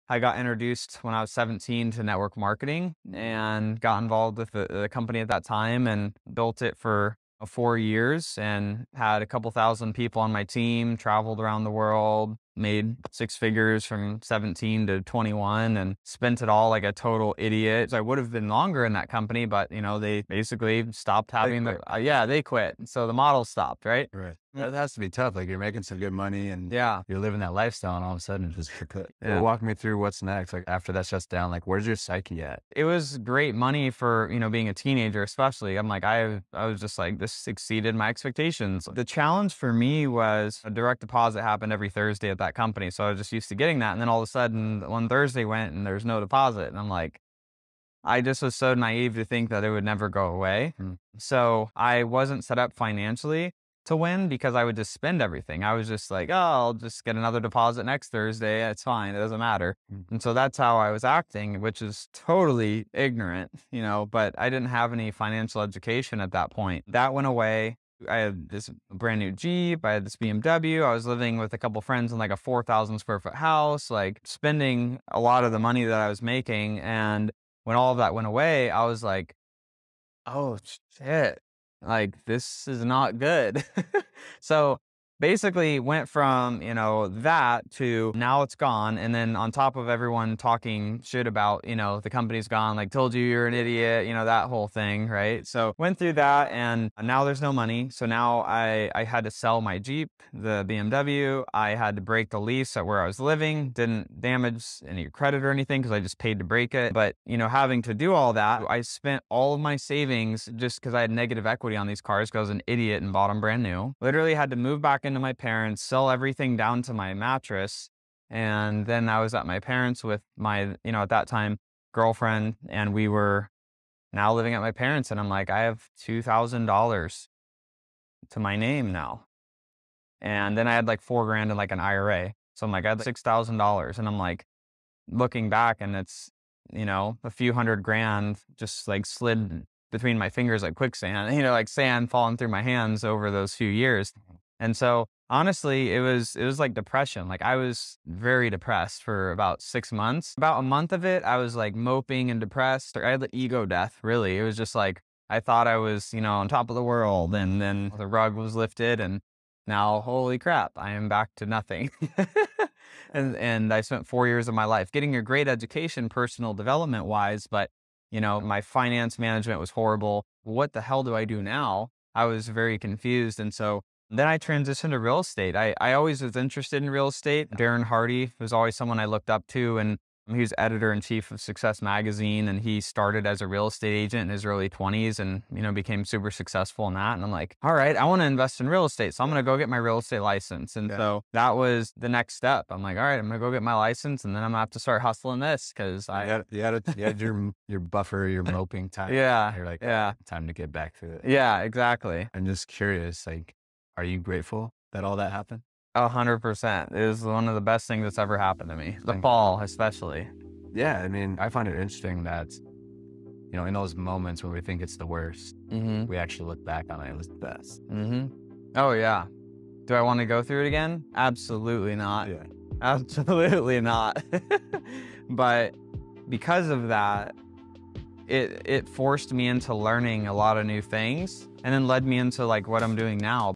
I got introduced when I was 17 to network marketing and got involved with the company at that time and built it for 4 years and had a couple thousand people on my team, traveled around the world, made six figures from 17 to 21 and spent it all like a total idiot. So I would have been longer in that company, but they basically stopped having yeah, they quit. So the model stopped, right? Right. That has to be tough. Like you're making some good money and Yeah. you're living that lifestyle and all of a sudden it's just cut. Yeah. Walk me through what's next. Like after that shuts down, like where's your psyche at? It was great money for, being a teenager, especially. I'm like, I was just like, this exceeded my expectations. The challenge for me was a direct deposit happened every Thursday at that company. So I was just used to getting that. And then all of a sudden one Thursday went and there's no deposit. And I'm like, I just was so naive to think that it would never go away. So I wasn't set up financially to win because I would just spend everything. I was just like, oh, I'll just get another deposit next Thursday. It's fine. It doesn't matter. And so that's how I was acting, which is totally ignorant, but I didn't have any financial education at that point. That went away. I had this brand new Jeep. I had this BMW. I was living with a couple friends in like a 4,000 square foot house, like spending a lot of the money that I was making. And when all of that went away, I was like, oh shit. Like, this is not good. So basically went from, that to now it's gone. And then on top of everyone talking shit about, the company's gone, like told you you're an idiot, that whole thing. Right. So went through that and now there's no money. So now I had to sell my Jeep, the BMW. I had to break the lease at where I was living. Didn't damage any credit or anything because I just paid to break it. But, having to do all that, I spent all of my savings just because I had negative equity on these cars because I was an idiot and bought them brand new. Literally had to move back into my parents, sell everything down to my mattress. And then I was at my parents with my, at that time, girlfriend, and we were now living at my parents. And I'm like, I have $2,000 to my name now. And then I had like $4,000 in like an IRA. So I'm like, I had $6,000. And I'm like, looking back and it's, a few $100,000 just like slid between my fingers like quicksand, like sand falling through my hands over those few years. And so honestly, it was like depression. Like I was very depressed for about 6 months. About a month of it, I was like moping and depressed. I had the ego death, really. It was just like, I thought I was, on top of the world, and then the rug was lifted and now, holy crap, I am back to nothing. And I spent 4 years of my life getting a great education, personal development wise, but my finance management was horrible. What the hell do I do now? I was very confused. And so then I transitioned to real estate. I always was interested in real estate. Darren Hardy was always someone I looked up to, and he was editor-in-chief of Success Magazine, and he started as a real estate agent in his early 20s and, became super successful in that. And I'm like, all right, I want to invest in real estate. So I'm going to go get my real estate license. And so that was the next step. I'm like, all right, I'm going to go get my license, and then I'm going to have to start hustling this because you had your buffer, your moping time. Yeah. You're like, time to get back to it. Yeah, exactly. I'm just curious, like, are you grateful that all that happened? 100%. It was one of the best things that's ever happened to me. The fall, especially. Yeah. I mean, I find it interesting that, in those moments when we think it's the worst, we actually look back on it. It was the best. Oh yeah. Do I want to go through it again? Absolutely not. Yeah. Absolutely not. But because of that, it forced me into learning a lot of new things and then led me into like what I'm doing now.